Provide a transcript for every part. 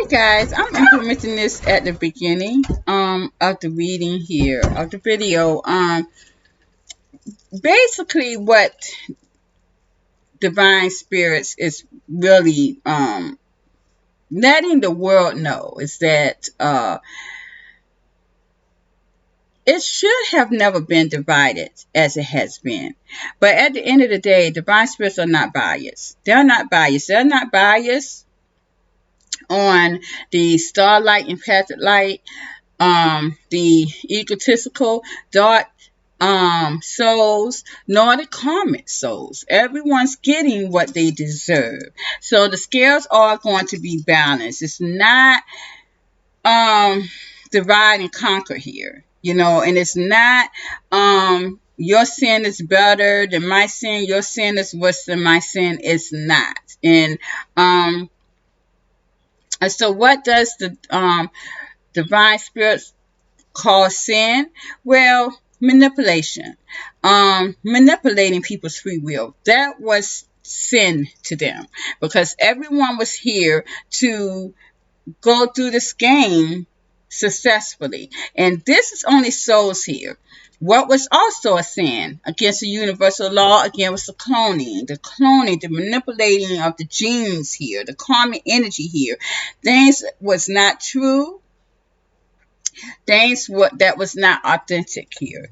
Guys, I'm implementing this at the beginning of the reading here of the video. Basically what divine spirits is really letting the world know is that it should have never been divided as it has been. But at the end of the day, divine spirits are not biased. They're not biased. They're not biased on the starlight empathic light, the egotistical dark souls, nor the karmic souls. Everyone's getting what they deserve. So the scales are going to be balanced. It's not divide and conquer here, and it's not your sin is better than my sin, your sin is worse than my sin. It's not. And so what does the divine spirits call sin? Well, manipulation. Manipulating people's free will. That was sin to them, because everyone was here to go through this game successfully. And this is only souls here. What was also a sin against the universal law, again, was the cloning, the manipulating of the genes here, the karmic energy here. Things was not true. Things that was not authentic here.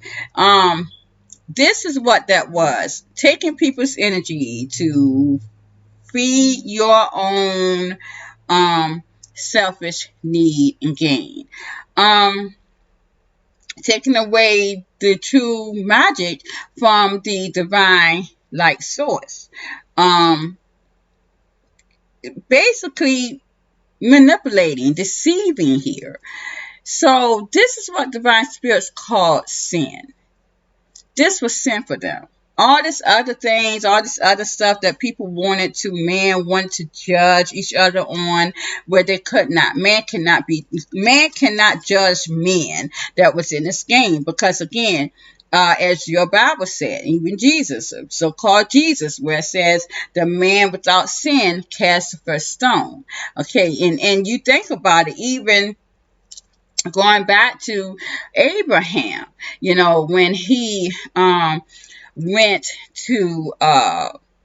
This is what that was. Taking people's energy to feed your own selfish need and gain. Taking away the true magic from the divine light source. Basically manipulating, deceiving here. So this is what divine spirits call sin. This was sin for them. All this other things, all this other stuff that man wanted to judge each other on, where they could not. Man cannot judge men that was in this game, because again, as your Bible said, even Jesus, so-called Jesus, where it says the man without sin cast the first stone. Okay, and you think about it, even going back to Abraham, when he went to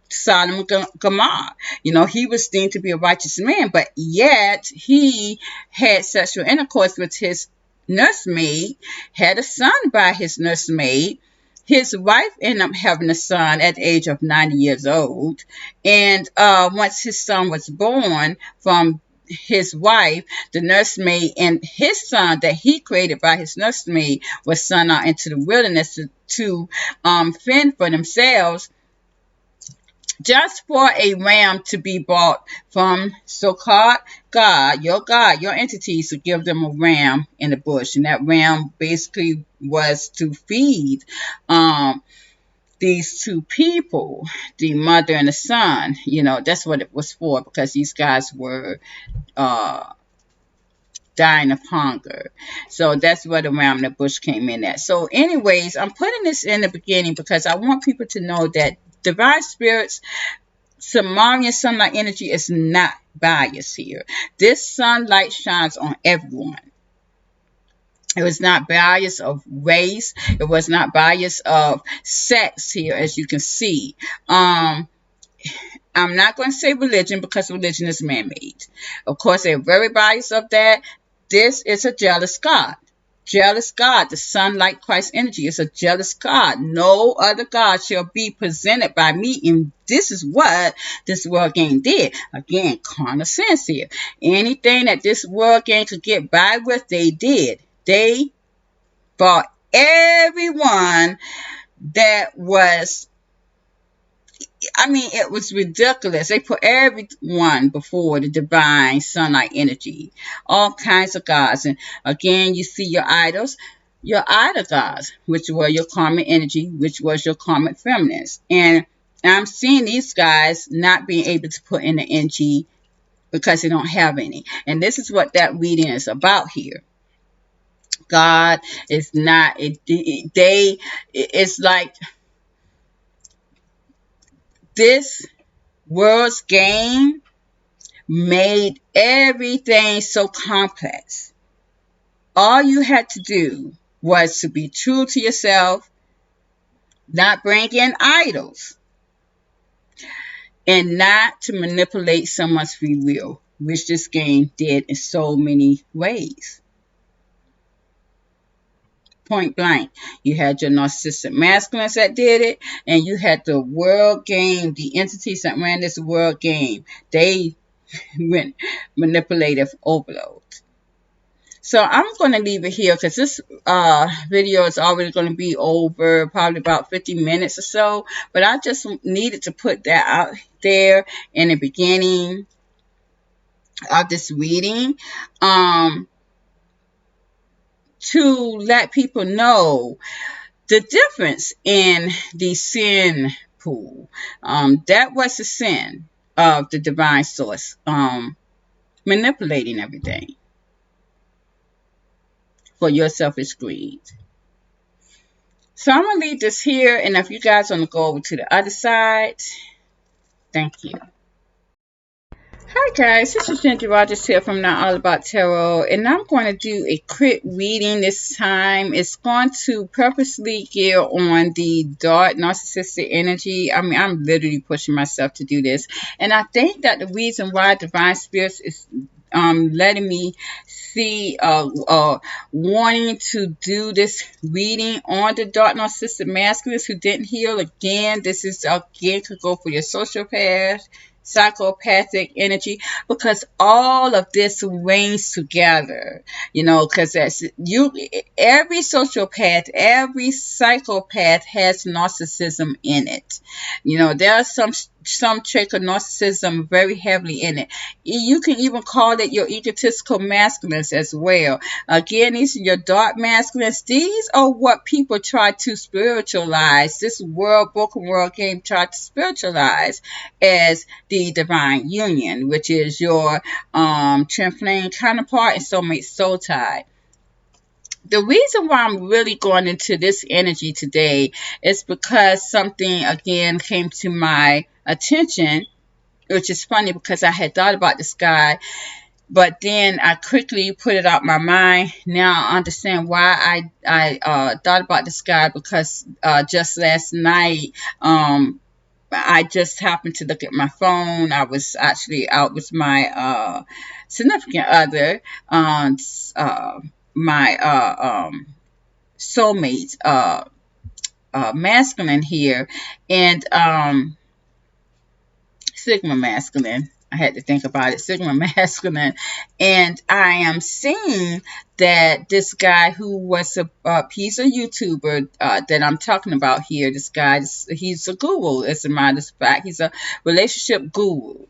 Sodom and Gomorrah. He was deemed to be a righteous man, but yet he had sexual intercourse with his nursemaid, had a son by his nursemaid. His wife ended up having a son at the age of 90 years old. And once his son was born from his wife, the nursemaid, and his son that he created by his nursemaid was sent out into the wilderness to fend for themselves, just for a ram to be bought from so-called God, your entities, to give them a ram in the bush. And that ram basically was to feed these two people, the mother and the son. That's what it was for, because these guys were dying of hunger. So that's where the ram in the bush came in at. So anyways, I'm putting this in the beginning because I want people to know that divine spirits, Samarian sunlight energy, is not biased here. This sunlight shines on everyone. It was not bias of race. It was not bias of sex here, as you can see. I'm not going to say religion, because religion is man-made. Of course, they're very biased of that. This is a jealous God. Jealous God. The sunlight Christ energy is a jealous God. No other God shall be presented by me. And this is what this world game did. Again, carnal sense here. Anything that this world game could get by with, they did. They bought everyone that was, it was ridiculous. They put everyone before the divine sunlight energy. All kinds of gods. And again, you see your idols, your idol gods, which were your karmic energy, which was your karmic feminines. And I'm seeing these guys not being able to put in the energy because they don't have any. And this is what that reading is about here. God is not, it's like this world's game made everything so complex. All you had to do was to be true to yourself, not bring in idols, and not to manipulate someone's free will, which this game did in so many ways. Point blank. You had your narcissistic masculines that did it, and you had the world game, the entities that ran this world game. They went manipulative overload. So I'm going to leave it here because this video is already going to be over probably about 50 minutes or so. But I just needed to put that out there in the beginning of this reading to let people know the difference in the sin pool. That was the sin of the divine source, manipulating everything for your selfish greed. So I'm going to leave this here, and if you guys want to go over to the other side, thank you. Hi guys, this is Ginger Rogers here from Not All About Tarot, and I'm going to do a quick reading this time. It's going to purposely gear on the dark narcissistic energy. I mean, I'm literally pushing myself to do this, and I think that the reason why Divine Spirits is letting me see wanting to do this reading on the dark narcissistic masculines who didn't heal. Again, this is again could go for your sociopath, psychopathic energy, because all of this reigns together, you know, because that's you. Every sociopath, every psychopath has narcissism in it. You know, there's some trait of narcissism very heavily in it. You can even call it your egotistical masculines as well. Again, these are your dark masculines. These are what people try to spiritualize. This broken world game tried to spiritualize as the divine union, which is your twin flame counterpart and soulmate soul tie. The reason why I'm really going into this energy today is because something again came to my attention, which is funny because I had thought about this guy, but then I quickly put it out my mind. Now I understand why I thought about this guy, because just last night I just happened to look at my phone. I was actually out with my significant other, my soulmate, masculine here, and Sigma masculine. I had to think about it. Sigma masculine. And I am seeing that this guy who was he's a YouTuber that I'm talking about here. This guy, he's a guru, as a matter of fact. He's a relationship guru.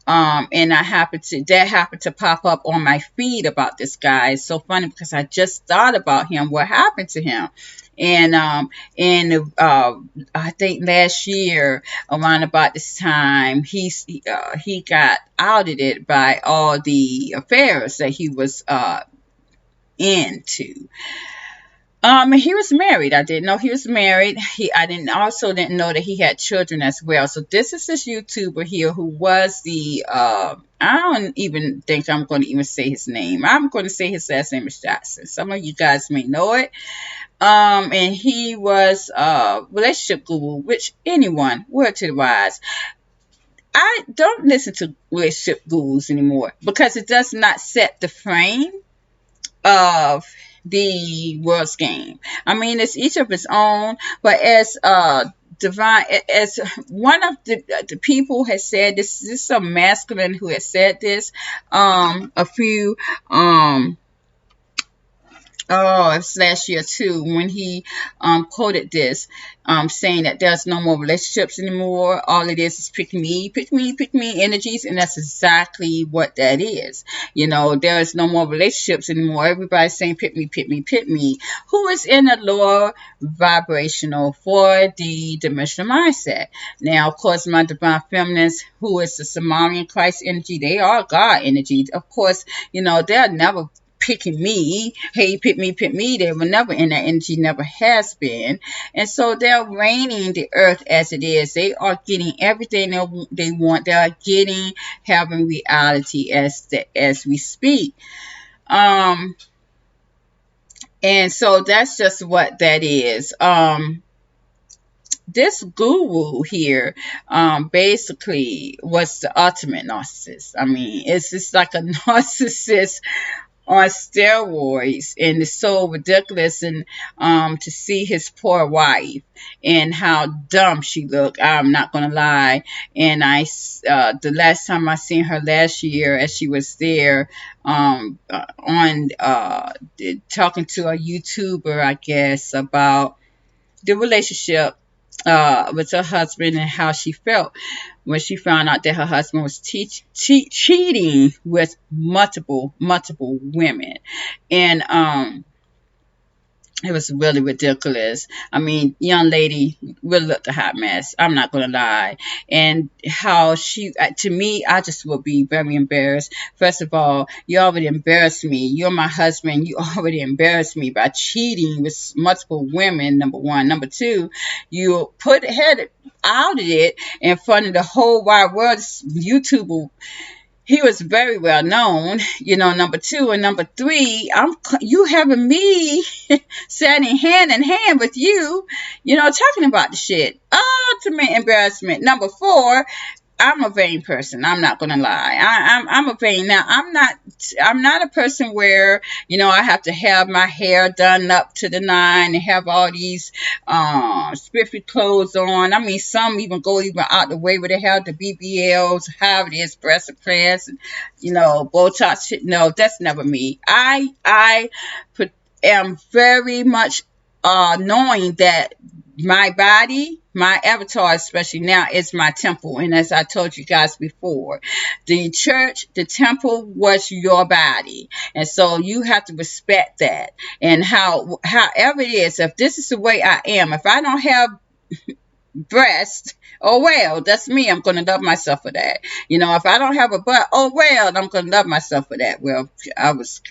And that happened to pop up on my feed about this guy. It's so funny because I just thought about him, what happened to him. And I think last year around about this time, he got outed by all the affairs that he was into. And he was married. I didn't know he was married. I didn't know that he had children as well. So this is this YouTuber here who was the I don't even think I'm going to even say his name. I'm going to say his last name is Jackson. Some of you guys may know it. And he was a relationship guru, which anyone, word to the wise. I don't listen to relationship gurus anymore because it does not set the frame of the world's game. I mean, it's each of its own, but as divine, as one of the people has said, this is some masculine who has said this a few it's last year too, when he quoted this, saying that there's no more relationships anymore. All it is pick me energies, and that's exactly what that is. You know, there is no more relationships anymore. Everybody's saying pick me. Who is in a lower vibrational for the dimensional mindset? Now, of course, my divine feminines, who is the Samarian Christ energy, they are God energy. Of course, you know, they'll never picking me. Hey, pick me. They were never in that energy, never has been. And so they're reigning the earth as it is. They are getting everything they want. They are getting having reality as we speak. And so that's just what that is. This guru here basically was the ultimate narcissist. I mean, it's just like a narcissist on steroids, and it's so ridiculous. And to see his poor wife and how dumb she looked, I'm not gonna lie. And the last time I seen her last year, as she was there on talking to a YouTuber, I guess, about the relationship with her husband and how she felt when she found out that her husband was cheating with multiple women. And it was really ridiculous. I mean, young lady really looked a hot mess. I'm not going to lie. And how to me, I just would be very embarrassed. First of all, you already embarrassed me. You're my husband. You already embarrassed me by cheating with multiple women, number one. Number two, you had outed it in front of the whole wide world. YouTuber, he was very well known, number two. And number three, you having me standing hand in hand with you, talking about the shit. Ultimate embarrassment. Number four, I'm a vain person. I'm not gonna lie. I'm a vain. Now I'm not a person where I have to have my hair done up to the nine and have all these spiffy clothes on. I mean, some even go out the way where they have the BBLs, however it is, breast implants, and Botox. No, that's never me. I am very much knowing that my body, my avatar, especially now, is my temple. And as I told you guys before, the church, the temple was your body. And so you have to respect that. And however it is, if this is the way I am, if I don't have breast, oh well, that's me. I'm going to love myself for that. If I don't have a butt, oh well, I'm going to love myself for that. Well, I was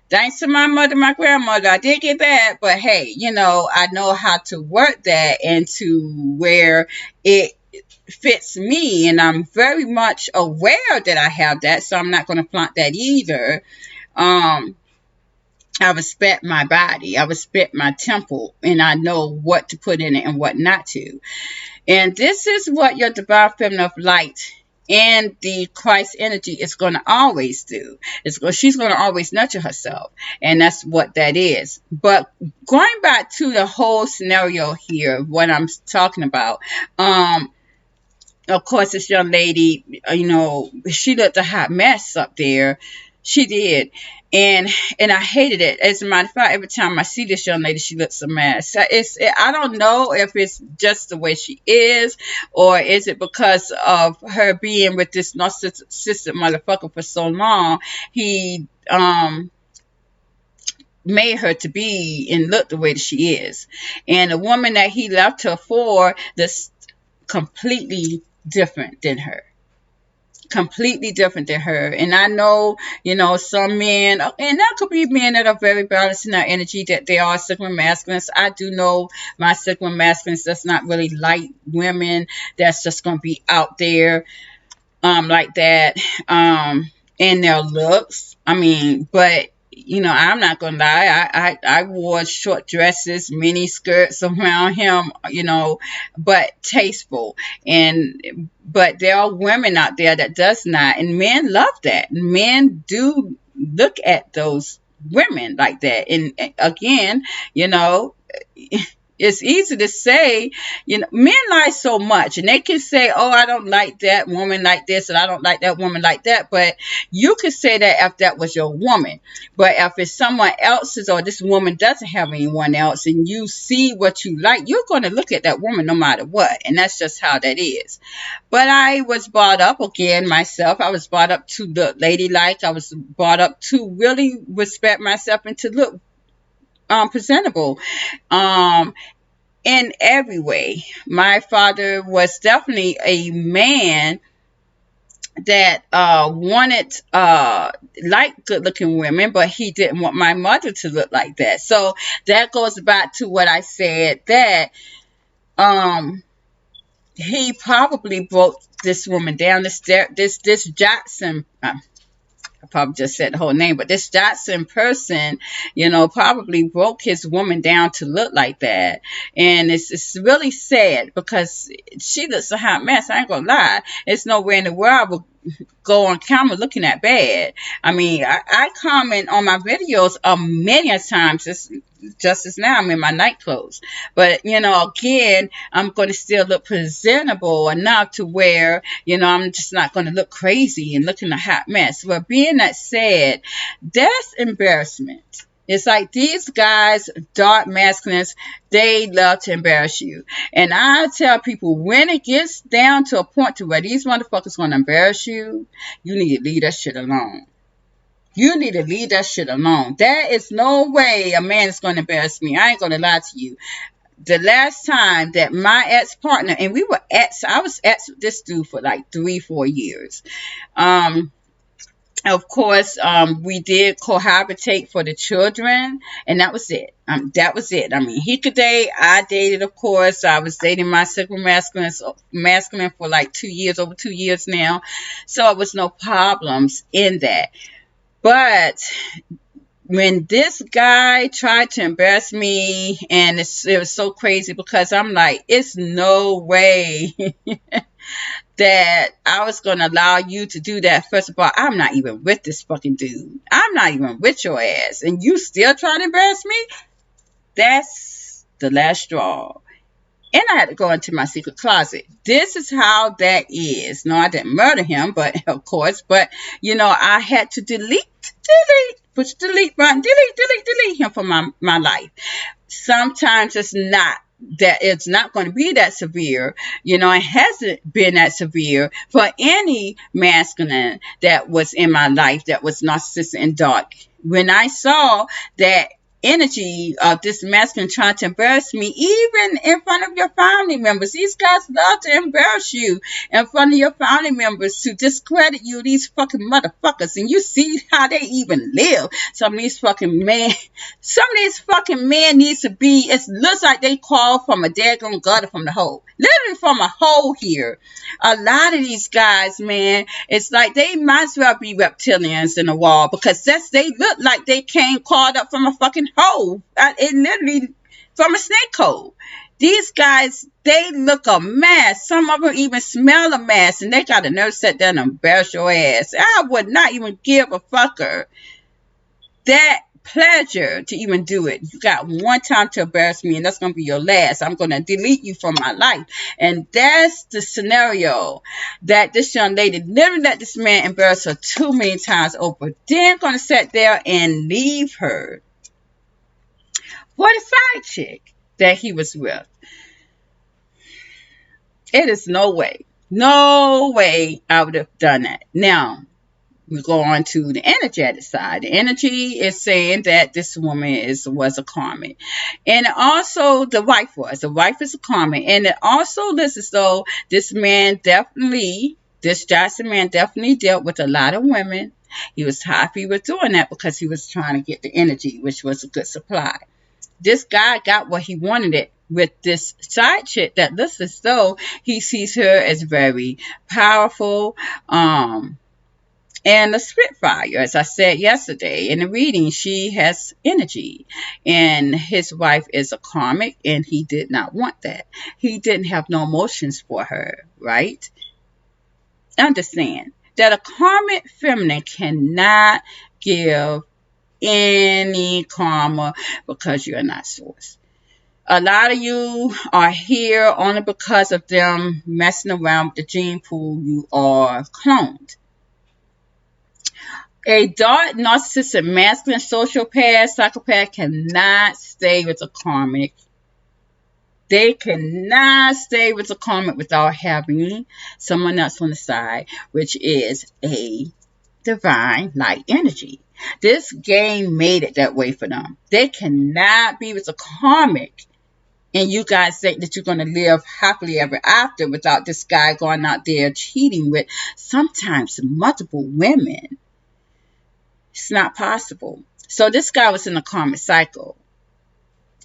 thanks to my mother, my grandmother, I did get that. But hey, I know how to work that into where it fits me. And I'm very much aware that I have that. So I'm not going to flaunt that either. I respect my body. I respect my temple. And I know what to put in it and what not to. And this is what your divine feminine of light and the Christ energy is going to always do. She's going to always nurture herself. And that's what that is. But going back to the whole scenario here, what I'm talking about, of course, this young lady, she looked a hot mess up there. She did. And I hated it. As a matter of fact, every time I see this young lady, she looks a mess. I don't know if it's just the way she is, or is it because of her being with this narcissistic motherfucker for so long. He made her to be and look the way that she is. And the woman that he left her for, that's completely different than her. Completely different than her. And I know, some men, and that could be men that are very balanced in their energy, that they are sigma masculines. I do know my sigma masculines that's not really like women, that's just going to be out there like that in their looks. I mean, but I'm not gonna lie. I wore short dresses, mini skirts around him, but tasteful. But there are women out there that does not, and men love that. Men do look at those women like that. And again, it's easy to say, men lie so much, and they can say, oh, I don't like that woman like this, and I don't like that woman like that. But you could say that if that was your woman. But if it's someone else's, or this woman doesn't have anyone else, and you see what you like, you're going to look at that woman no matter what. And that's just how that is. But I was brought up, again, myself, I was brought up to look ladylike. I was brought up to really respect myself and to look presentable in every way. My father was definitely a man that wanted like good looking women, but he didn't want my mother to look like that. So that goes back to what I said, that um he probably broke this woman down. This Jackson, I probably just said the whole name, but this Jackson person, probably broke his woman down to look like that. And it's really sad, because she looks a hot mess. I ain't gonna lie. It's nowhere in the world I would go on camera looking that bad. I mean, I comment on my videos many a times, just as now I'm in my night clothes. But, again, I'm going to still look presentable enough to where, I'm just not going to look crazy and looking a hot mess. But being that said, that's embarrassment. It's like these guys, dark masculines, they love to embarrass you. And I tell people, when it gets down to a point to where these motherfuckers going to embarrass you, you need to leave that shit alone. You need to leave that shit alone. There is no way a man is going to embarrass me. I ain't going to lie to you. The last time that my ex-partner, and I was ex with this dude for like 3-4 years. Of course, we did cohabitate for the children, and that was it. That was it. I mean, he could date. I dated, of course. I was dating my super masculine for like 2 years, over 2 years now. So it was no problems in that. But when this guy tried to embarrass me, and it was so crazy, because I'm like, it's no way that I was going to allow you to do that. First of all, I'm not even with this fucking dude. I'm not even with your ass. And you still trying to embarrass me? That's the last straw. And I had to go into my secret closet. This is how that is. No, I didn't murder him, but of course. But, I had to push the delete button, delete him from my life. Sometimes it's not going to be that severe. It hasn't been that severe for any masculine that was in my life that was narcissistic and dark. When I saw that energy of this masculine trying to embarrass me, even in front of your family members. These guys love to embarrass you in front of your family members, to discredit you, these fucking motherfuckers. And you see how they even live. Some of these fucking men needs to be, it looks like they crawl from a daggone gutter from the hole. Literally from a hole here. A lot of these guys, man, it's like they might as well be reptilians in the wall, because they look like they came crawled up from a fucking hole. It literally from a snake hole. These guys, they look a mess. Some of them even smell a mess, and they got a nerve to sit down and embarrass your ass. I would not even give a fucker that pleasure to even do it. You got one time to embarrass me, and that's going to be your last. I'm going to delete you from my life. And that's the scenario that this young lady literally let this man embarrass her too many times over. Then going to sit there and leave her for the side chick that he was with. It is no way I would have done that. Now, we go on to the energetic side. The energy is saying that this woman was a karmic. And also the wife was. The wife is a karmic. And it also looks as though this Jackson man definitely dealt with a lot of women. He was happy with doing that because he was trying to get the energy, which was a good supply. This guy got what he wanted it with this side chick that looks as though he sees her as very powerful, and a spitfire. As I said yesterday in the reading, she has energy, and his wife is a karmic, and he did not want that. He didn't have no emotions for her, right? Understand that a karmic feminine cannot give any karma because you're not source. A lot of you are here only because of them messing around with the gene pool. You are cloned. A dark, narcissistic, masculine, sociopath, psychopath cannot stay with a karmic. They cannot stay with a karmic without having someone else on the side, which is a divine light energy. This game made it that way for them. They cannot be with a karmic And you guys think that you're going to live happily ever after without this guy going out there cheating with sometimes multiple women. It's not possible. So this guy was in a karmic cycle,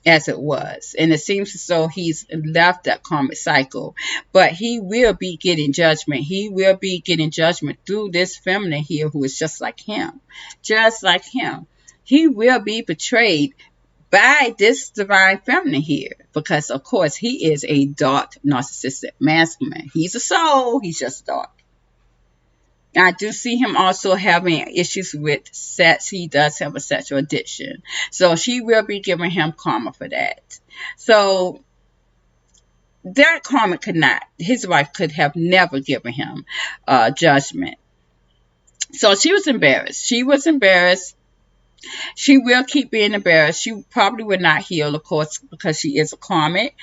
as it was. And it seems as though he's left that karmic cycle. But he will be getting judgment. He will be getting judgment through this feminine here who is just like him. Just like him. He will be betrayed by this divine feminine here. Because, of course, he is a dark, narcissistic masculine. He's a soul. He's just dark. I do see him also having issues with sex. He does have a sexual addiction. So she will be giving him karma for that. So that karma could not, his wife could have never given him judgment. So she was embarrassed. She was embarrassed. She will keep being embarrassed. She probably will not heal, of course, because she is a karmic.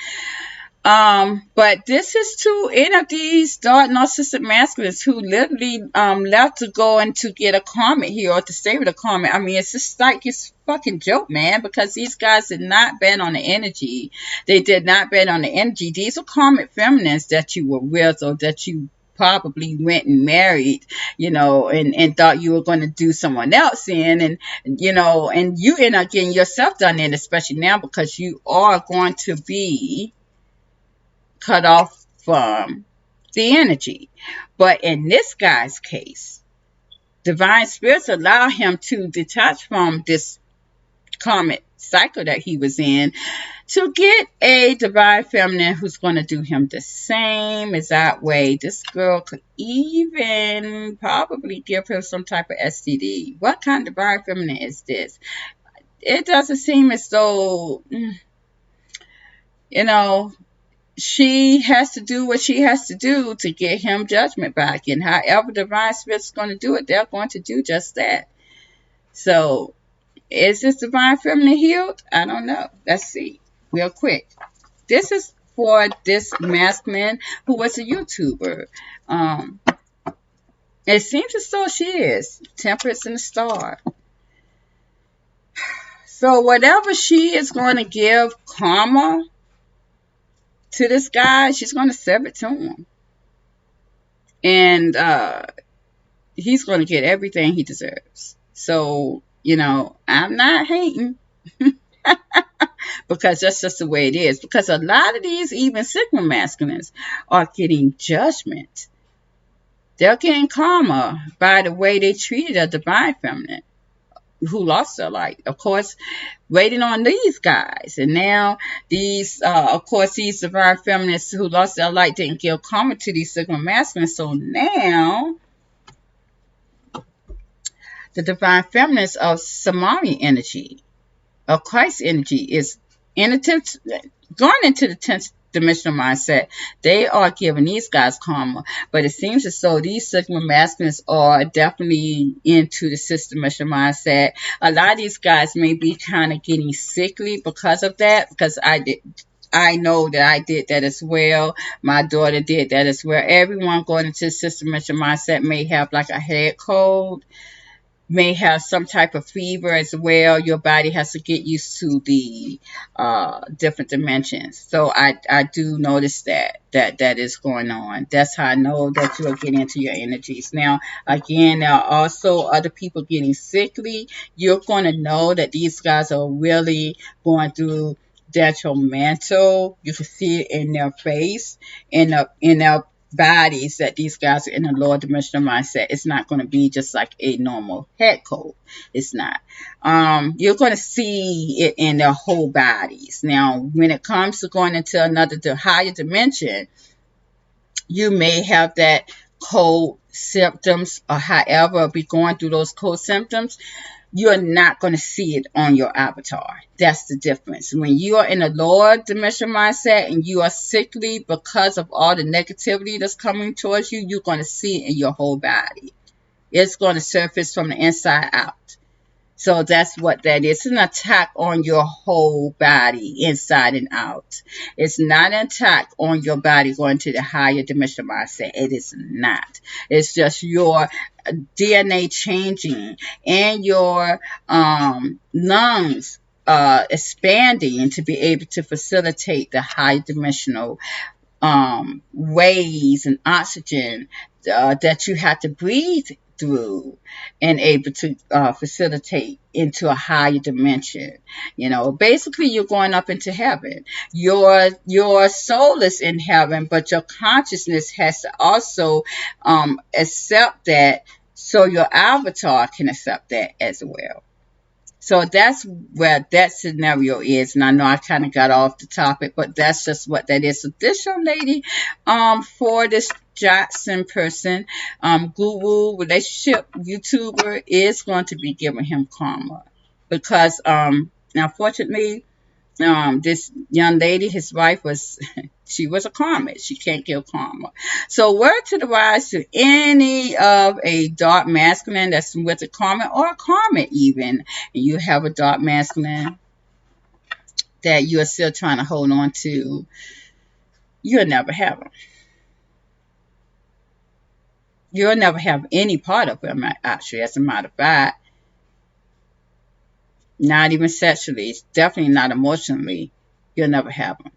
But this is to any of these dark narcissistic masculines who literally left to go and to get a karmic here or to stay with a karmic. I mean, it's just like it's fucking joke, man, because these guys did not bet on the energy. They did not bet on the energy. These are karmic feminines that you were with or that you probably went and married, and thought you were going to do someone else in, and you end up getting yourself done in, especially now because you are going to be cut off from the energy. But in this guy's case, divine spirits allow him to detach from this karmic cycle that he was in to get a divine feminine who's going to do him the same exact way. This girl could even probably give him some type of STD. What kind of divine feminine is this? It doesn't seem as though, she has to do what she has to do to get him judgment back. And however divine spirit's going to do it, they're going to do just that. So, is this divine feminine healed? I don't know. Let's see. Real quick. This is for this masculine who was a YouTuber. It seems as though she is. Temperance and the Star. So, whatever she is going to give karma to this guy, she's going to serve it to him. And he's going to get everything he deserves. So, I'm not hating. Because that's just the way it is. Because a lot of these even Sigma masculines are getting judgment. They're getting karma by the way they treated a divine feminine who lost their life. Of course, waiting on these guys. And now these, of course, these divine feminists who lost their light didn't give karma to these Sigma masculines. So now the divine feminists of Samari energy, of Christ energy, is going into the 10th dimensional mindset. They are giving these guys karma, but it seems as though these Sigma masculines are definitely into the 6th dimensional mindset. A lot of these guys may be kind of getting sickly because of that, because I know that I did that as well. My daughter did that as well. Everyone going into the 6th dimensional mindset may have like a head cold, may have some type of fever as well. Your body has to get used to the different dimensions. So I do notice that is going on. That's how I know that you are getting into your energies. Now, again, there are also other people getting sickly. You're going to know that these guys are really going through detrimental. You can see it in their face, in their bodies, that these guys are in a lower dimensional mindset. It's not going to be just like a normal head cold. It's not. You're going to see it in their whole bodies. Now, when it comes to going into another higher dimension, you may have that cold symptoms or however be going through those cold symptoms. You're not going to see it on your avatar. That's the difference. When you are in a lower dimensional mindset and you are sickly because of all the negativity that's coming towards you, you're going to see it in your whole body. It's going to surface from the inside out. So that's what that is. It's an attack on your whole body, inside and out. It's not an attack on your body going to the higher dimensional mindset. It is not. It's just your DNA changing and your lungs expanding to be able to facilitate the high dimensional ways and oxygen that you have to breathe through and able to facilitate into a higher dimension. Basically you're going up into heaven. Your soul is in heaven, but your consciousness has to also accept that, so your avatar can accept that as well. So that's where that scenario is. And I know I kind of got off the topic, but that's just what that is. So this young lady, for this Jackson person, guru, relationship YouTuber, is going to be giving him karma. Because, unfortunately, this young lady, his wife she was a karmic. She can't give karma. So word to the wise to any of a dark masculine that's with a karmic or a karmic even, and you have a dark masculine that you are still trying to hold on to, you'll never have them. You'll never have any part of them, actually, as a matter of fact. Not even sexually, definitely not emotionally. You'll never have them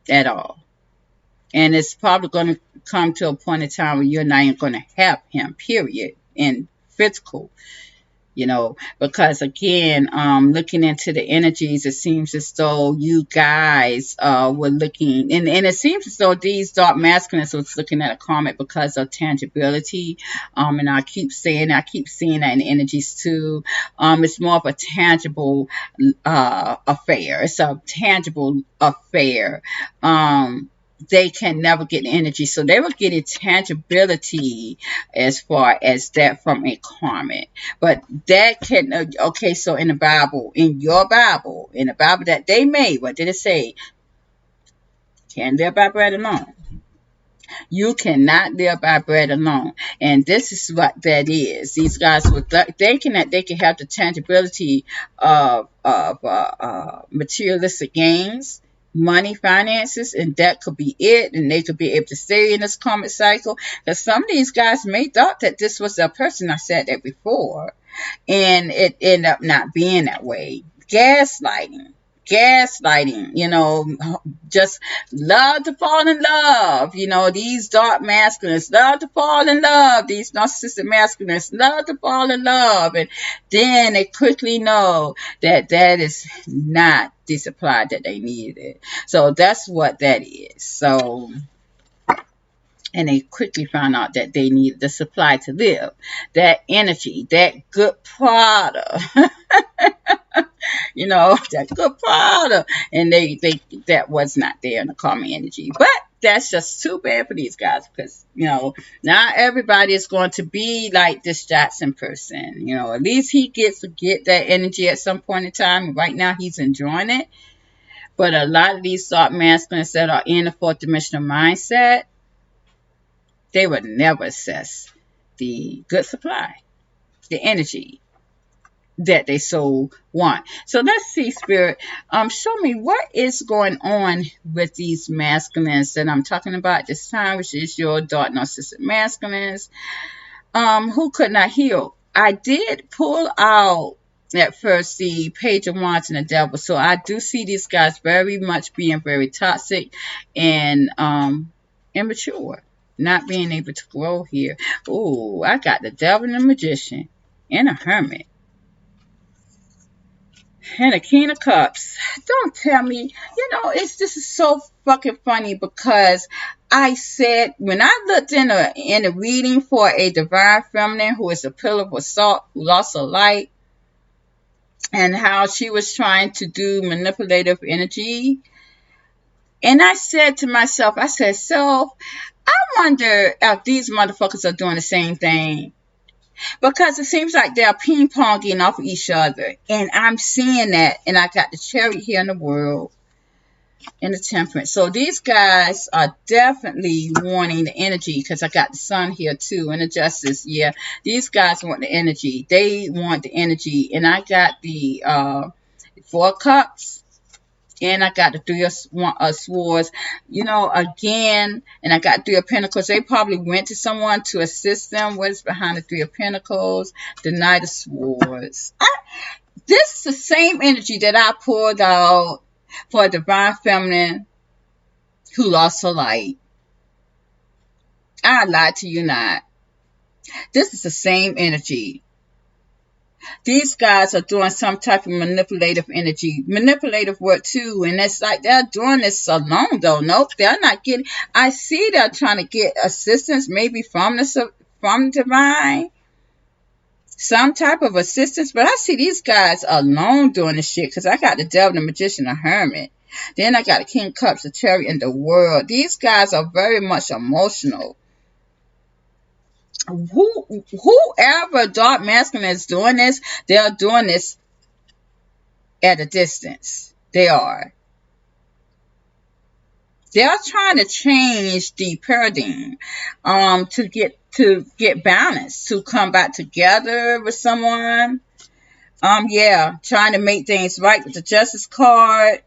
at all. And it's probably going to come to a point in time where you're not even going to have him, period, in physical, because again, looking into the energies, it seems as though you guys were looking, and it seems as though these dark masculines was looking at a karmic because of tangibility, and I keep seeing that in energies too. It's more of a tangible affair. It's a tangible affair. They can never get the energy. So they were getting tangibility as far as that from a karmic. But that can, okay, so in the Bible, in the Bible that they made, what did it say? Can't live by bread alone. You cannot live by bread alone. And this is what that is. These guys were thinking that they could have the tangibility of materialistic gains, money, finances, and that could be it, and they could be able to stay in this karmic cycle. Because some of these guys may thought that this was their person. I said that before, and it ended up not being that way. Gaslighting, just love to fall in love. These dark masculines love to fall in love. These narcissistic masculines love to fall in love. And then they quickly know that is not the supply that they needed. So that's what that is. So, and they quickly found out that they needed the supply to live. That energy, that good product. That good product. And they that was not there in the karmic energy. But that's just too bad for these guys, because, not everybody is going to be like this Jackson person. At least he gets to get that energy at some point in time. Right now, he's enjoying it. But a lot of these dark masculines that are in the fourth dimensional mindset, they would never assess the good supply, the energy that they so want. So let's see, Spirit. Show me what is going on with these masculines that I'm talking about this time, which is your dark narcissistic masculines, who could not heal. I did pull out at first the Page of Wands and the Devil. So I do see these guys very much being very toxic and immature, not being able to grow here. Oh, I got the Devil and the Magician and a Hermit. And a King of Cups. Don't tell me. This is so fucking funny, because I said, when I looked in a reading for a divine feminine who is a pillar of salt, who lost her light, and how she was trying to do manipulative energy. And I said to myself, so I wonder if these motherfuckers are doing the same thing. Because it seems like they're ping-ponging off of each other. And I'm seeing that. And I got the Chariot here in the World and the Temperance. So these guys are definitely wanting the energy, because I got the Sun here too and the Justice. Yeah, these guys want the energy. They want the energy. And I got the 4 Cups. And I got the 3 of Swords, again, and I got 3 of Pentacles. They probably went to someone to assist them. What's behind the 3 of Pentacles? The Knight of Swords. This is the same energy that I pulled out for a divine feminine who lost her light. I lied to you not. This is the same energy. These guys are doing some type of manipulative work too, and it's like they're doing this alone though. Nope, they're not getting. I see they're trying to get assistance, maybe from from divine, some type of assistance, but I see these guys alone doing this shit because I got the devil, the magician, the hermit. Then I got the King of Cups, the Chariot, and the World. These guys are very much emotional. Whoever dark masculine is doing this, they're doing this at a distance. They are. They're trying to change the paradigm, to get balance, to come back together with someone. Yeah, trying to make things right with the Justice card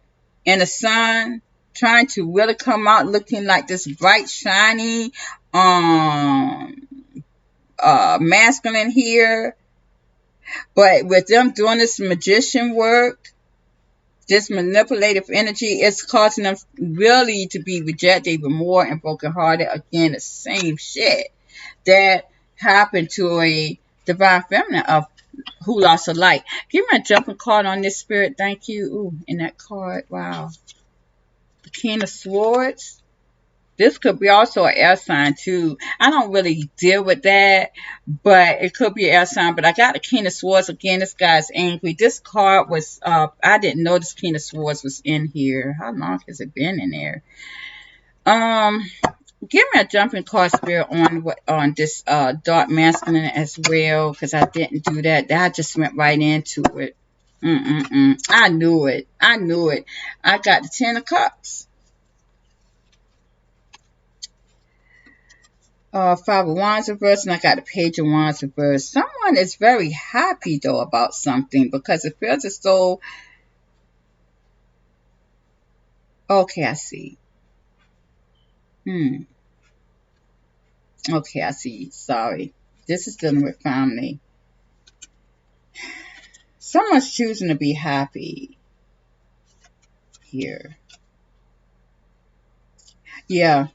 and the Sun, trying to really come out looking like this bright, shiny, masculine here. But with them doing this magician work, this manipulative energy is causing them really to be rejected even more and brokenhearted. Again, the same shit that happened to a divine feminine of who lost a light. Give me a jumping card on this, Spirit. Thank you. Ooh, and that card. Wow. The King of Swords. This could be also an air sign too. I don't really deal with that, but it could be an air sign. But I got the King of Swords again. This guy's angry. This card was I didn't know this King of Swords was in here. How long has it been in there? Give me a jumping card, Spirit, on this dark masculine as well, because I didn't do that. I just went right into it. I knew it. I knew it. I got the Ten of Cups. Five of Wands reversed, and I got the Page of Wands reversed. Someone is very happy though about something because it feels as though. Okay, I see. Okay, I see. Sorry. This is dealing with family. Someone's choosing to be happy here. Yeah.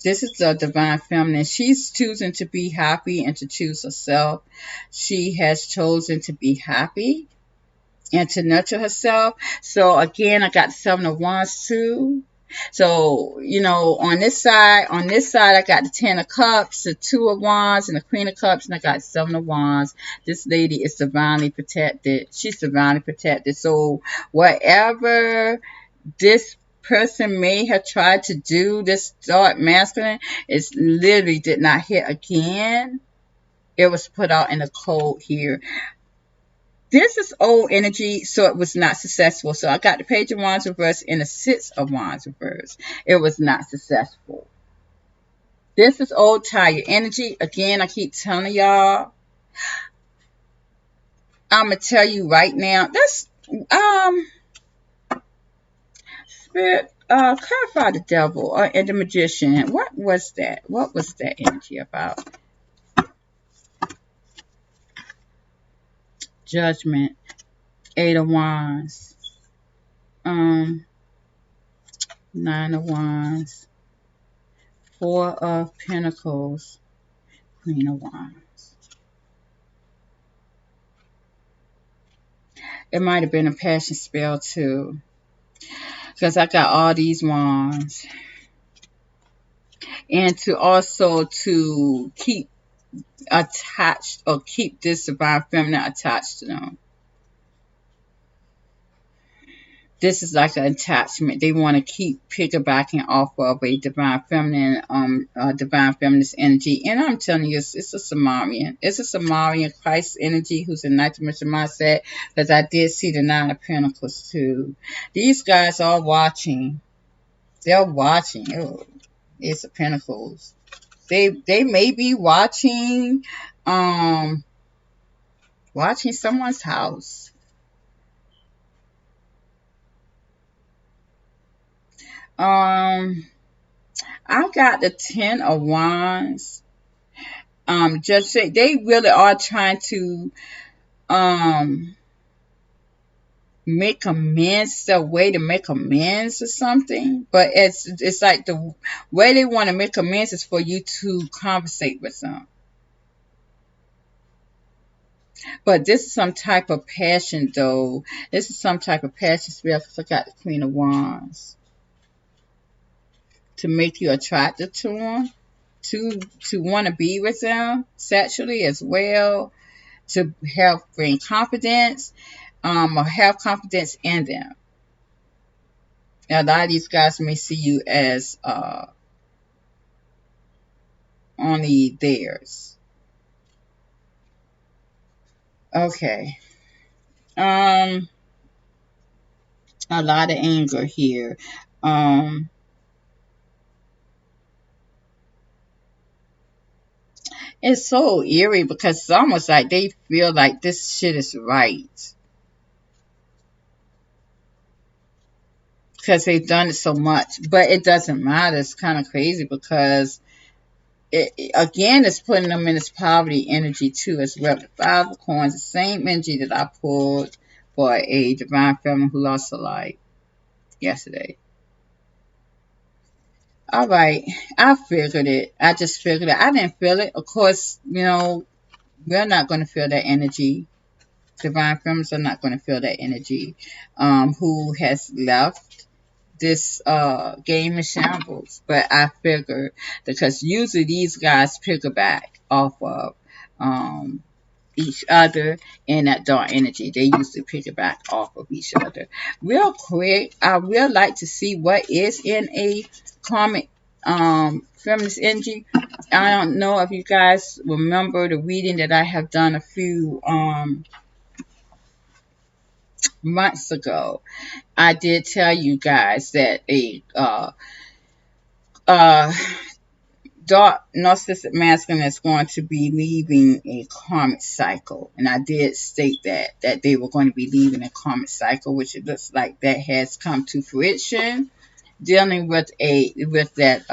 This is the divine feminine. She's choosing to be happy and to choose herself. She has chosen to be happy and to nurture herself. So again, I got the Seven of Wands too. So, on this side, I got the Ten of Cups, the Two of Wands, and the Queen of Cups, and I got the Seven of Wands. This lady is divinely protected. She's divinely protected. So whatever this person may have tried to do, this dark masculine, it literally did not hit again. It was put out in the cold here. This is old energy, so it was not successful. So I got the Page of Wands reversed and the Six of Wands reversed. It was not successful. This is old tired energy. Again, I keep telling y'all. I'm going to tell you right now. That's, Spirit, clarify the devil and the magician. What was that? What was that energy about? Judgment. Eight of Wands. Nine of Wands. Four of Pentacles. Queen of Wands. It might have been a passion spell too. Because I got all these wands. And to keep attached or keep this divine feminine attached to them. This is like an attachment. They want to keep piggybacking off of a divine feminine, divine feminist energy. And I'm telling you, it's a Samarian. It's a Samarian Christ energy who's in ninth dimension mindset. Because I did see the Nine of Pentacles too. These guys are watching. They're watching. Oh, it's the Pentacles. They may be watching, watching someone's house. I got the Ten of Wands. Just say they really are trying to make amends. It's a way to make amends or something. But it's like the way they want to make amends is for you to conversate with them. But this is some type of passion, though. This is some type of passion spirit. Because I got the Queen of Wands to make you attracted to them, to want to be with them sexually as well, to have bring confidence, or have confidence in them. Now, a lot of these guys may see you as only theirs. Okay. Um, a lot of anger here. Um, it's so eerie because it's almost like they feel like this shit is right because they've done it so much, but it doesn't matter. It's kind of crazy because again, it's putting them in this poverty energy too as well. The Five of Coins, the same energy that I pulled for a divine feminine who lost her life yesterday. All right, I figured it. I just figured it. I didn't feel it. Of course, we're not going to feel that energy. Divine feminines are not going to feel that energy. Who has left this game in shambles? But I figured because usually these guys pick back off of um, each other in that dark energy. They used to pick it back off of each other. Real quick, I would like to see what is in a karmic feminist energy. I don't know if you guys remember the reading that I have done a few months ago. I did tell you guys that a uh, dark narcissistic masculine is going to be leaving a karmic cycle, and I did state that they were going to be leaving a karmic cycle, which it looks like that has come to fruition, dealing with that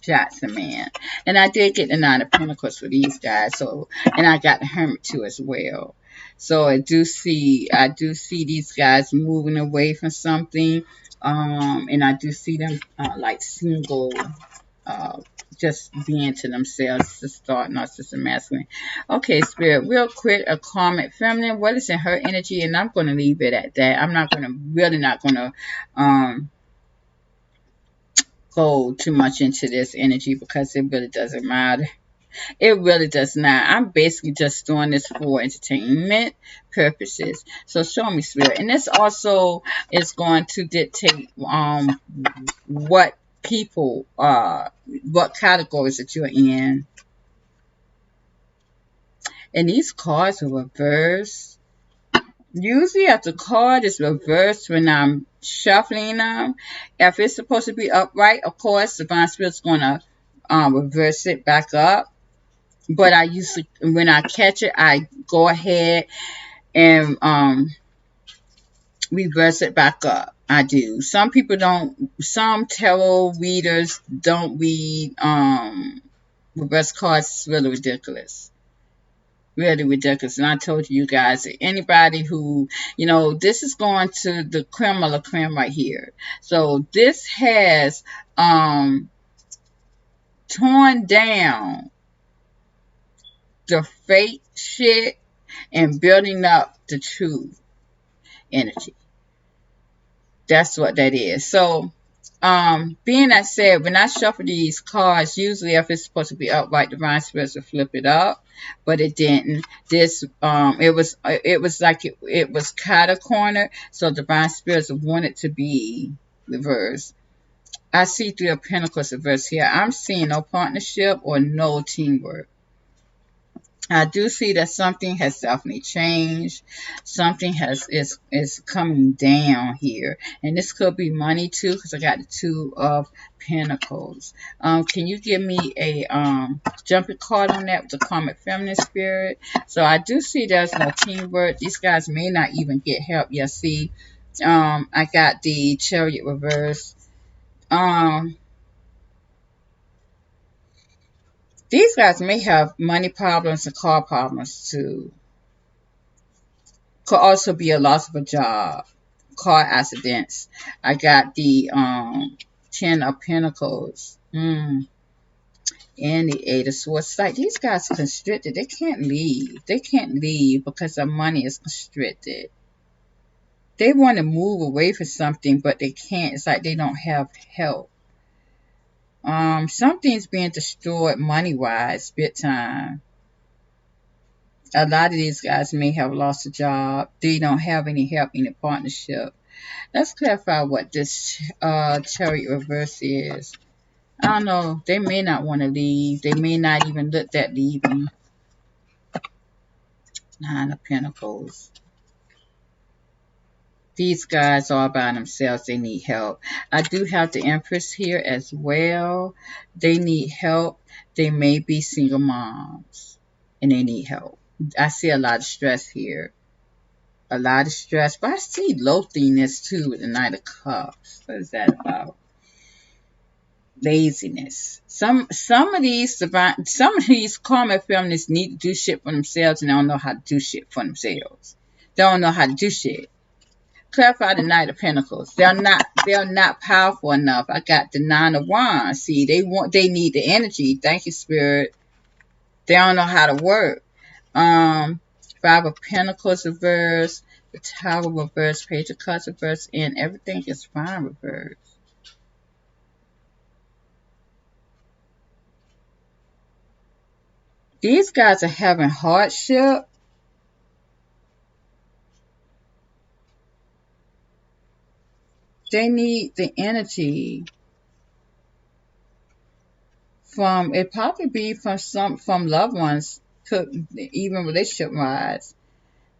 Jackson man. And I did get the Nine of Pentacles for these guys, so, and I got the Hermit too as well. So I do see these guys moving away from something, and I do see them like single, uh, just being to themselves, to start narcissistic masculine. Okay, Spirit, real quick, a karmic feminine. What is in her energy? And I'm going to leave it at that. I'm not going to, really not going to go too much into this energy because it really doesn't matter. It really does not. I'm basically just doing this for entertainment purposes. So show me, Spirit. And this also is going to dictate what people what categories that you're in. And these cards are reversed. Usually if the card is reversed when I'm shuffling them, if it's supposed to be upright, of course, the Divine Spirit's going to reverse it back up. But I usually, when I catch it, I go ahead and reverse it back up. I do. Some people don't. Some tarot readers don't read reverse cards. It's really ridiculous. Really ridiculous. And I told you guys, anybody who, this is going to the creme of la creme right here. So this has torn down the fake shit and building up the true energy. That's what that is. So, being that said, when I shuffle these cards, usually if it's supposed to be upright, Divine Spirits will flip it up, but it didn't. This, it was like it was kind of cornered, so Divine Spirits wanted to be reversed. I see Three of Pentacles reversed here. I'm seeing no partnership or no teamwork. I do see that something has definitely changed. Something is coming down here, and this could be money too, because I got the Two of Pentacles. Can you give me a jumping card on that with the karmic feminine spirit? So I do see there's no teamwork. These guys may not even get help. Yeah, see, I got the Chariot reverse. These guys may have money problems and car problems too. Could also be a loss of a job, car accidents. I got the 10 of Pentacles. And the Eight of Swords. It's like these guys are constricted. They can't leave. They can't leave because their money is constricted. They want to move away from something, but they can't. It's like they don't have help. Something's being destroyed money-wise, big time. A lot of these guys may have lost a job. They don't have any help in a partnership. Let's clarify what this Chariot reverse is. I don't know. They may not want to leave. They may not even look at leaving. Nine of Pentacles. These guys are by themselves. They need help. I do have the Empress here as well. They need help. They may be single moms. And they need help. I see a lot of stress here. A lot of stress. But I see loneliness too with the Knight of Cups. What is that about? Laziness. Some of these karmic feminists need to do shit for themselves and they don't know how to do shit for themselves. They don't know how to do shit. Clarify the Knight of Pentacles. They're not powerful enough. I got the Nine of Wands. See, they need the energy. Thank you, Spirit. They don't know how to work. Five of Pentacles reverse, the Tower reverse, Page of Cups reverse, and everything is fine reverse. These guys are having hardship. They need the energy from, it probably be from loved ones, could even relationship wise.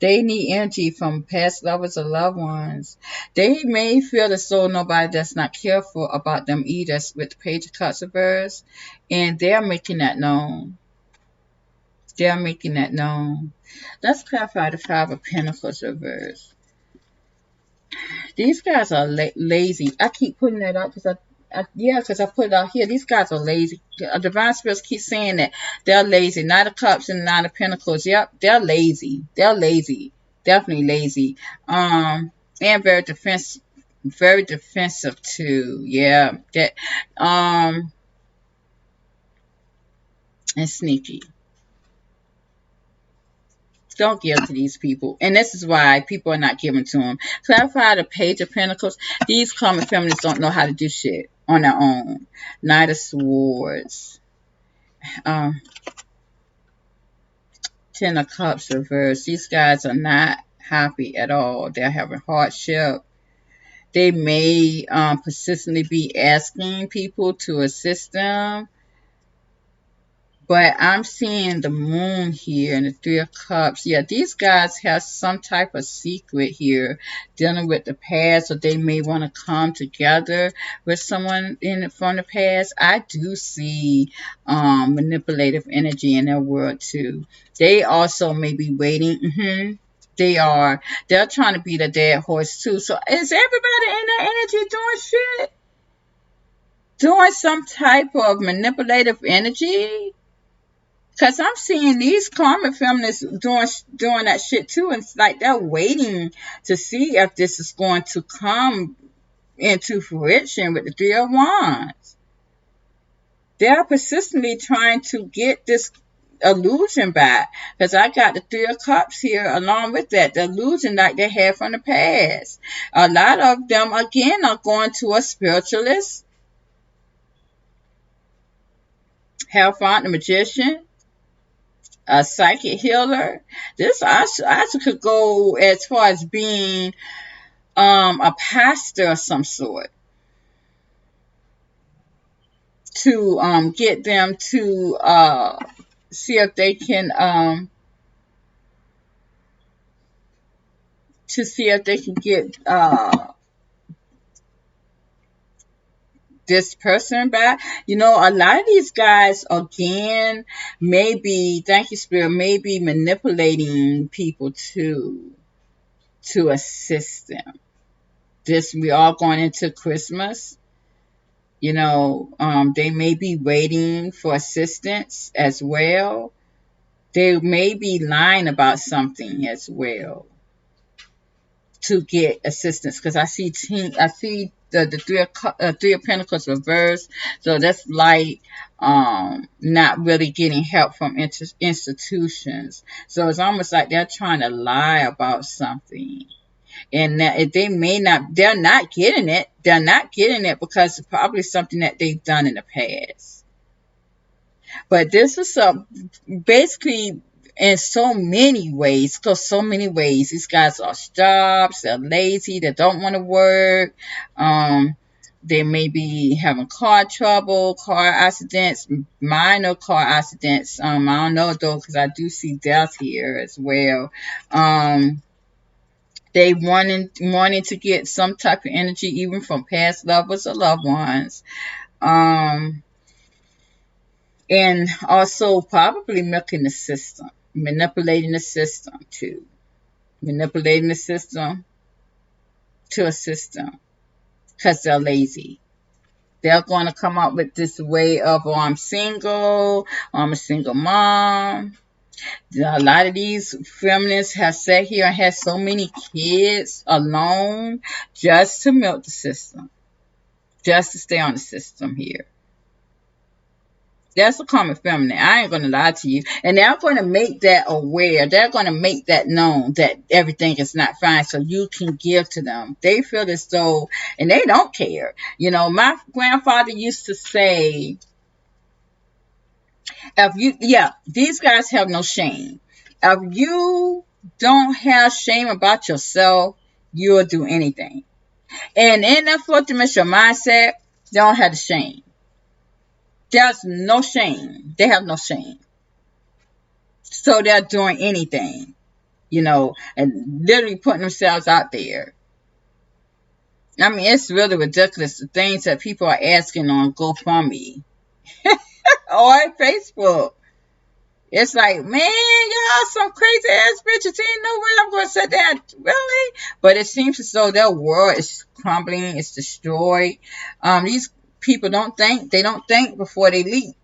They need energy from past lovers or loved ones. They may feel as though nobody does not care about them either with the Page of Cups reverse, and they're making that known. They're making that known. Let's clarify the Five of Pentacles reverse. These guys are lazy. I keep putting that up because I put it out here. These guys are lazy. Divine Spirits keep saying that they're lazy. Knight of Cups and Nine of Pentacles. Yep, they're lazy. They're lazy. Definitely lazy. And very defensive. Very defensive too. Yeah. That. And sneaky. Don't give to these people. And this is why people are not giving to them. Clarify the Page of Pentacles. These karmic feminists don't know how to do shit on their own. Knight of Swords. Ten of Cups reverse. These guys are not happy at all. They're having hardship. They may persistently be asking people to assist them. But I'm seeing the Moon here and the Three of Cups. Yeah, these guys have some type of secret here dealing with the past, or they may want to come together with someone from the past. I do see manipulative energy in their world too. They also may be waiting. They are. They're trying to be the dead horse too. So is everybody in their energy doing shit? Doing some type of manipulative energy? Because I'm seeing these karmic feminists doing that shit too. And it's like they're waiting to see if this is going to come into fruition with the Three of Wands. They're persistently trying to get this illusion back. Because I got the Three of Cups here along with that. The illusion like they had from the past. A lot of them, again, are going to a spiritualist. Hierophant, the magician. A psychic healer. This also could go as far as being a pastor of some sort to get them to see if they can get this person back. You know, a lot of these guys, again, maybe, thank you, Spirit, maybe manipulating people to assist them. We all going into Christmas. You know, they may be waiting for assistance as well. They may be lying about something as well. to get assistance, because I see the three of Pentacles reversed, so that's like not really getting help from institutions. So it's almost like they're trying to lie about something, and that if they may not, they're not getting it. They're not getting it because it's probably something that they've done in the past. But this is basically in so many ways, because so many ways. These guys lost jobs, they're lazy, they don't want to work. They may be having car trouble, car accidents, minor car accidents. I don't know though, because I do see death here as well. They wanting to get some type of energy, even from past lovers or loved ones. And also probably milking the system, manipulating the system too. Manipulating the system to a system because they're lazy. They're going to come up with this way of, oh, I'm single, I'm a single mom. A lot of these feminists have sat here and had so many kids alone just to milk the system, just to stay on the system here. That's a Karmic feminine. I ain't going to lie to you. And they're going to make that aware. They're going to make that known that everything is not fine so you can give to them. They feel as though, and they don't care. You know, my grandfather used to say, these guys have no shame. If you don't have shame about yourself, you'll do anything. And in that fourth dimensional mindset, they don't have the shame. There's no shame. They have no shame. So they're doing anything, and literally putting themselves out there. I mean, it's really ridiculous, the things that people are asking on GoFundMe or Facebook. It's like, man, y'all some crazy ass bitches. Ain't no way I'm going to sit down. Really? But it seems as though their world is crumbling. It's destroyed. These people don't think. They don't think before they leap.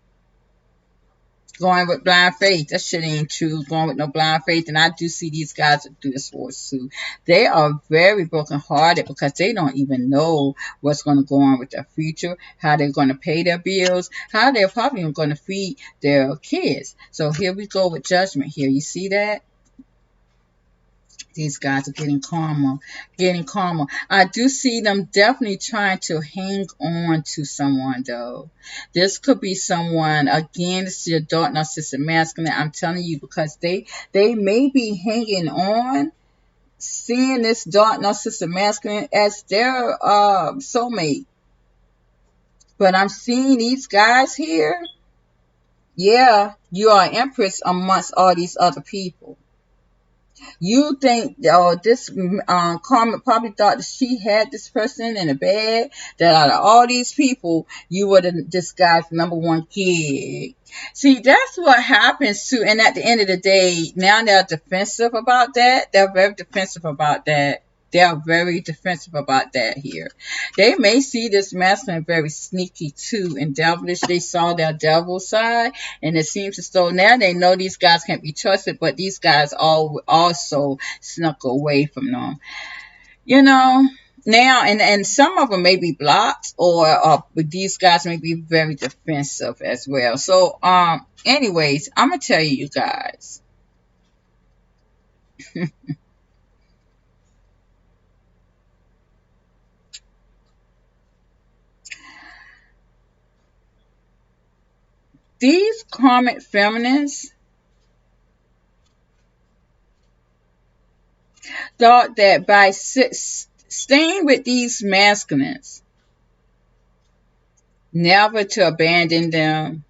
Going with blind faith. That shit ain't true. Going with no blind faith. And I do see these guys that do this for us too. They are very brokenhearted because they don't even know what's going to go on with their future, how they're going to pay their bills, how they're probably going to feed their kids. So here we go with judgment here. You see that? These guys are getting calmer. I do see them definitely trying to hang on to someone, though. This could be someone, again, this is your dark narcissistic masculine. I'm telling you, because they may be hanging on, seeing this dark narcissistic masculine as their soulmate. But I'm seeing these guys here. Yeah, you are an empress amongst all these other people. You think, this Karmic probably thought that she had this person in a bag, that out of all these people, you were this guy's number one kid. See, that's what happens too. And at the end of the day, now they're defensive about that. They're very defensive about that. They are very defensive about that here. They may see this masculine very sneaky too and devilish. They saw their devil side, and it seems as though now they know these guys can't be trusted, but these guys all also snuck away from them. Now, and some of them may be blocked, or but these guys may be very defensive as well. So, anyways, I'm gonna tell you guys. These Karmic feminists thought that by staying with these masculines, never to abandon them,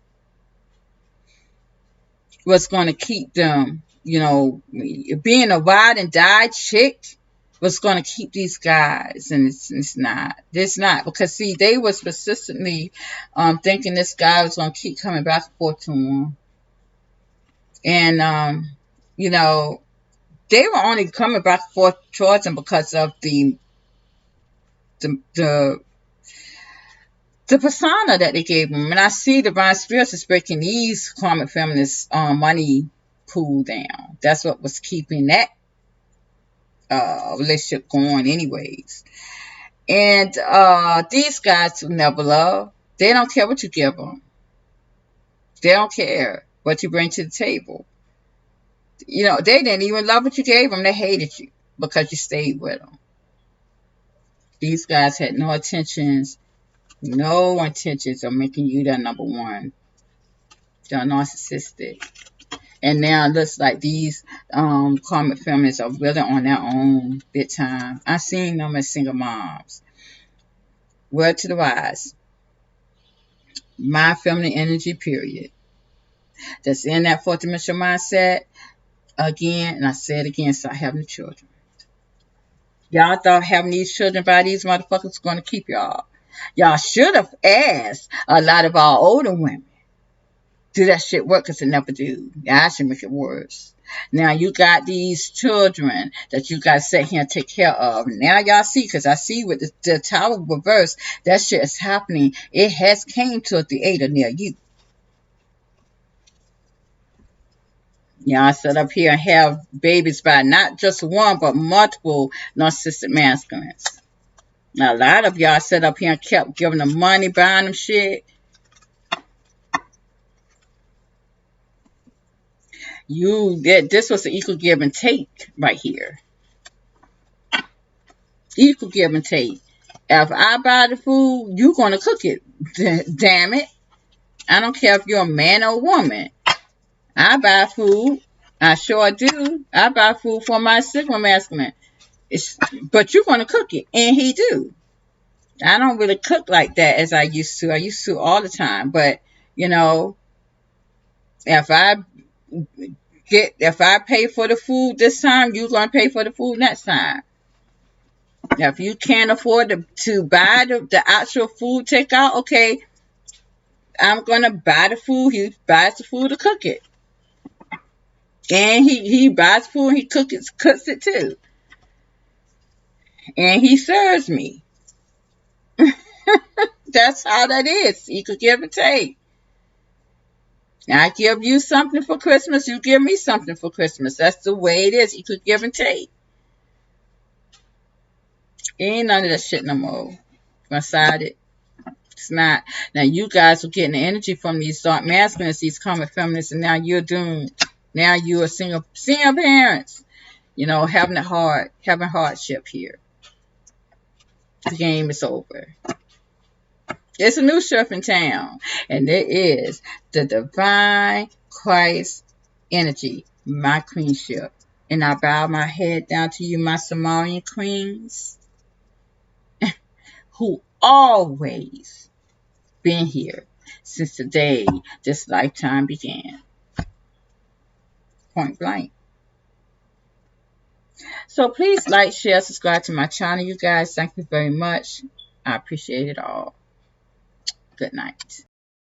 was going to keep them, being a ride and die chick was going to keep these guys. And it's not. It's not. Because, see, they was persistently thinking this guy was going to keep coming back and forth to them. And, they were only coming back and forth towards him because of the persona that they gave him. And I see divine spirits is breaking these Karmic feminists money pool down. That's what was keeping that relationship going anyways. And these guys will never love. They don't care what you give them. They don't care what you bring to the table. You know, they didn't even love what you gave them. They hated you because you stayed with them. These guys had no intentions of making you their number one. They're narcissistic. And now it looks like these karmic families are really on their own big time. I've seen them as single moms. Word to the wise. My feminine energy, period. That's in that fourth dimensional mindset. Again, and I say it again, start having the children. Y'all thought having these children by these motherfuckers was going to keep y'all. Y'all should have asked a lot of our older women. Do that shit work? Because it never do. I should make it worse. Now you got these children that you got to sit here and take care of. Now y'all see, because I see with the tower reverse, that shit is happening. It has came to a theater near you. Y'all sit up here and have babies by not just one, but multiple narcissistic masculines. Now, a lot of y'all sit up here and kept giving them money, buying them shit. This was an equal give and take right here. Equal give and take. If I buy the food, you're going to cook it. Damn it. I don't care if you're a man or a woman. I buy food. I sure do. I buy food for my Sigma masculine. But you're going to cook it. And he do. I don't really cook like that as I used to. I used to all the time. But, you know, if I pay for the food this time, you're going to pay for the food next time. Now, if you can't afford to buy the actual food takeout, okay, I'm going to buy the food. He buys the food to cook it. And he buys food and he cooks it too. And he serves me. That's how that is. You could give and take. I give you something for Christmas, you give me something for Christmas. That's the way it is. You could give and take. Ain't none of that shit no more. One-sided. It's not. Now you guys are getting the energy from these dark masculines, these karmic feminists, and now you're doomed. Now you are single parents. You know, having hardship here. The game is over. It's a new sheriff in town, and it is the divine Christ energy, my queenship. And I bow my head down to you, my Sumerian queens, who always been here since the day this lifetime began. Point blank. So please like, share, subscribe to my channel, you guys. Thank you very much. I appreciate it all. Good night.